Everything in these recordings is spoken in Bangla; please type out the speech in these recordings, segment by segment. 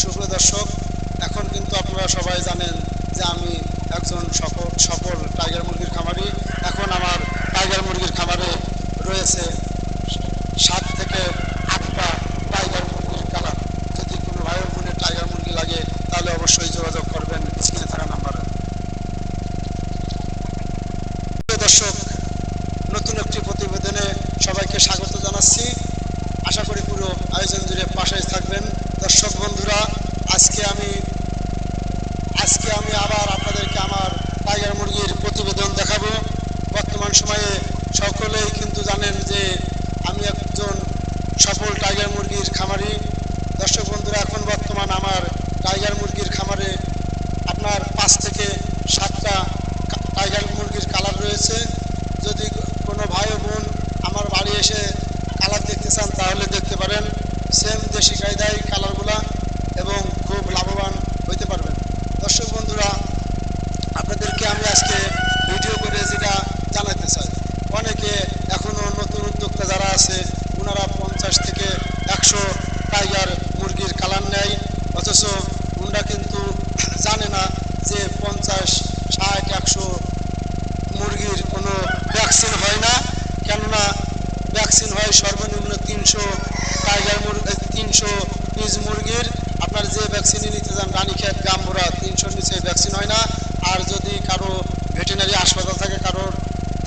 সুপ্রিয় দর্শক, এখন কিন্তু আপনারা সবাই জানেন যে আমি একজন সফল টাইগার মুরগির খামারি। এখন আমার টাইগার মুরগির খামারে রয়েছে 7 থেকে 8টা টাইগার মুরগির কালার। যদি কোনো ভাই বোনের টাইগার মুরগি লাগে তাহলে অবশ্যই যোগাযোগ করবেন স্ক্রিনে থাকা নাম্বারে। দর্শক, নতুন একটি প্রতিবেদনে সবাইকে স্বাগত জানাচ্ছি। আশা করি পুরো আয়োজন জুড়ে পাশে থাকবেন। দর্শক বন্ধুরা, আজকে আমি আবার আপনাদেরকে আমার টাইগার মুরগির প্রতিবেদন দেখাবো। বর্তমান সময়ে সকলেই কিন্তু জানেন যে আমি একজন সফল টাইগার মুরগির খামারি। দর্শক বন্ধুরা, এখন বর্তমান আমার টাইগার মুরগির খামারে আপনার 5 থেকে 7টা টাইগার মুরগির কালার রয়েছে। যদি কোনো ভাই বোন আমার বাড়ি এসে কালার দেখতে চান তাহলে দেখতে পারেন। সেম দেশি কায়দায় কালারগুলা এবং খুব লাভবান হইতে পারবেন। দর্শক বন্ধুরা, আপনাদেরকে আমি আজকে ভিডিও করে যেটা জানাতে চাই, অনেকে এখনও নতুন উদ্যোক্তা যারা আছে ওনারা 50 থেকে 100 টাইগার মুরগির কালার নেয়, অথচ ওনারা কিন্তু জানে না যে 50, 60, 100 মুরগির কোনো ভ্যাকসিন হয় না। কেননা ভ্যাকসিন হয় সর্বনিম্ন 300 পিস মুরগির। আপনার যে ভ্যাকসিন নিতে যান রানীক্ষেত, গাম্বুরা, 300 নিচে ভ্যাকসিন হয় না। আর যদি কারো ভেটেরিনারি হাসপাতাল থাকে কারোর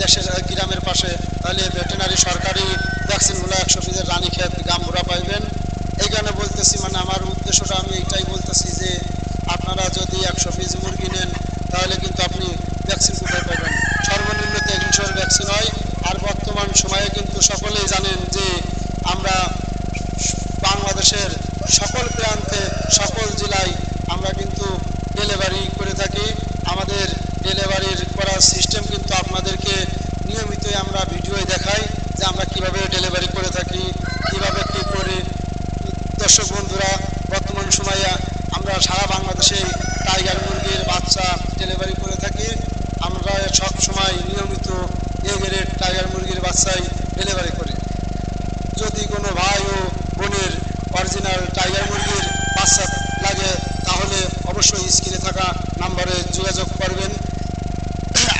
দেশের গ্রামের পাশে, তাহলে ভেটেরিনারি সরকারি ভ্যাকসিনগুলো 100 পিসের রানীক্ষেত, গাম্বুরা পাইবেন। এই কারণে বলতেছি, মানে আমার উদ্দেশ্যটা আমি এইটাই বলতেছি যে আপনারা যদি 100 পিস মুরগি নেন তাহলে কিন্তু আপনি ভ্যাকসিন কোথায় পাবেন? সর্বনিম্ন 300 ভ্যাকসিন হয়। আর বর্তমান সময়ে কিন্তু সকলেই জানেন যে আমরা বাংলাদেশের সকল প্রান্তে, সকল জেলায় আমরা কিন্তু ডেলিভারি করে থাকি। আমাদের ডেলিভারির করার সিস্টেম কিন্তু আপনাদেরকে নিয়মিতই আমরা ভিডিওয় দেখাই যে আমরা কিভাবে ডেলিভারি করে থাকি, কিভাবে কি করি। দর্শক বন্ধুরা, বর্তমান সময়ে আমরা সারা বাংলাদেশে টাইগার মুরগির বাচ্চা ডেলিভারি করে থাকি। আমরা সব সময় নিয়মিত এ গ্রেড টাইগার মুরগির বাচ্চাই ডেলিভারি করি। যদি কোনো ভাই ও বোনের অরিজিনাল টাইগার মুরগির বাচ্চা লাগে তাহলে অবশ্যই স্ক্রিনে থাকা নাম্বারে যোগাযোগ করবেন।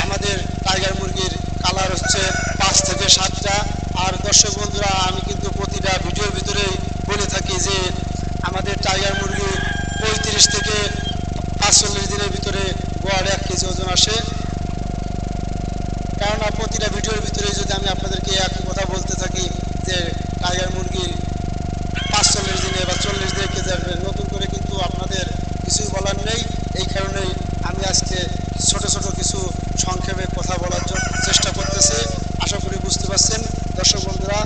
আমাদের টাইগার মুরগির কালার হচ্ছে 5 থেকে 7টা। আর দর্শক বন্ধুরা, আমি কিন্তু প্রতিটা ভিডিওর ভিতরেই বলে থাকি যে আমাদের টাইগার মুরগি 35 থেকে 45 দিনের ভিতরে গড় 1 কেজি ওজন আসে। কেননা প্রতিটা ভিডিওর ভিতরে যদি আমি আপনাদেরকে একই কথা বলতে থাকি যে টাইগার মুরগি 45 দিনে বা 40 দিনে কেজি আসবে, নতুন করে কিন্তু আপনাদের কিছুই বলার নেই। এই কারণেই আমি আজকে ছোট ছোট কিছু সংক্ষেপে কথা বলার জন্য চেষ্টা করতেছি। আশা করি বুঝতে পারছেন। দর্শক বন্ধুরা,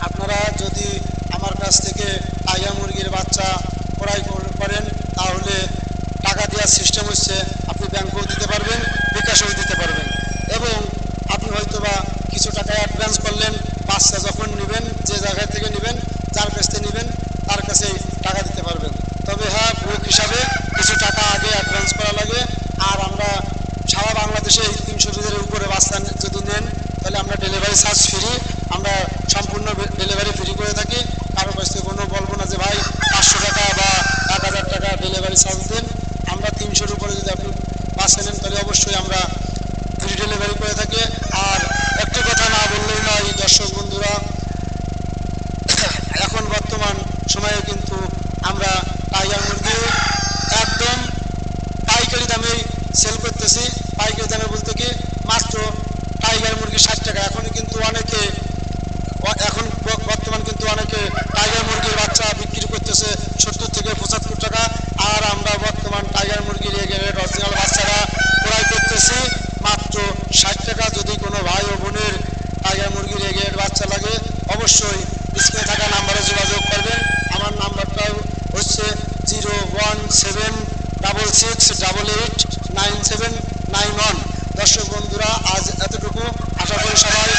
আপনারা যদি আমার কাছ থেকে টাইগার মুরগির বাচ্চা ক্রয় করেন তাহলে টাকা দেওয়ার সিস্টেম হচ্ছে আপনি ব্যাংকেও দিতে পারবেন, বিকাশেও দিতে পারবেন, এবং আপনি হয়তোবা কিছু টাকা অ্যাডভান্স করলেন। বাচ্চা যখন নেবেন, যে জায়গা থেকে নেবেন, যার কাছ থেকে নেবেন তার কাছেই টাকা দিতে পারবেন। তবে হ্যাঁ, বুক হিসাবে কিছু টাকা আগে অ্যাডভান্স করা লাগে। আর আমরা সারা বাংলাদেশে 300 পিসের উপরে বাচ্চা যদি নেন তাহলে আমরা ডেলিভারি চার্জ ফ্রি, আমরা সম্পূর্ণ ডেলিভারি ফ্রি করে থাকি। কারো কাছ থেকে কোনো বলবো না যে ভাই 500 টাকা বা 1000 টাকা ডেলিভারি চার্জ দেন। আমরা 300-র উপরে যদি আপনি বাচ্চা নেন তাহলে অবশ্যই আমরা ফ্রি ডেলিভারি করে থাকি। আর একটি কথা না বললেই নয় দর্শক বন্ধুরা, এখন বর্তমান সময়ে কিন্তু আমরা টাইগার মুরগি একদম পাইকারি দামেই সেল করতেছি। পাইকারি দামে বলতে কি, মাত্র টাইগার মুরগি 60 টাকা। এখন বর্তমান কিন্তু অনেকে টাইগার মুরগির বাচ্চা বিক্রি করতেছে 70 থেকে 75 টাকা। আর আমরা বর্তমান টাইগার মুরগির এ গ্রেড অরিজিনাল বাচ্চারা ক্রয় করতেছি মাত্র 60 টাকা। যদি কোনো ভাই ও বোনের টাইগার মুরগির এ গ্রেড বাচ্চা লাগে অবশ্যই স্ক্রিনে থাকা নাম্বারে যোগাযোগ করবেন। আমার নাম্বারটা হচ্ছে 01766889791। দর্শক বন্ধুরা, আজ এতটুকু। আশা করি সবাই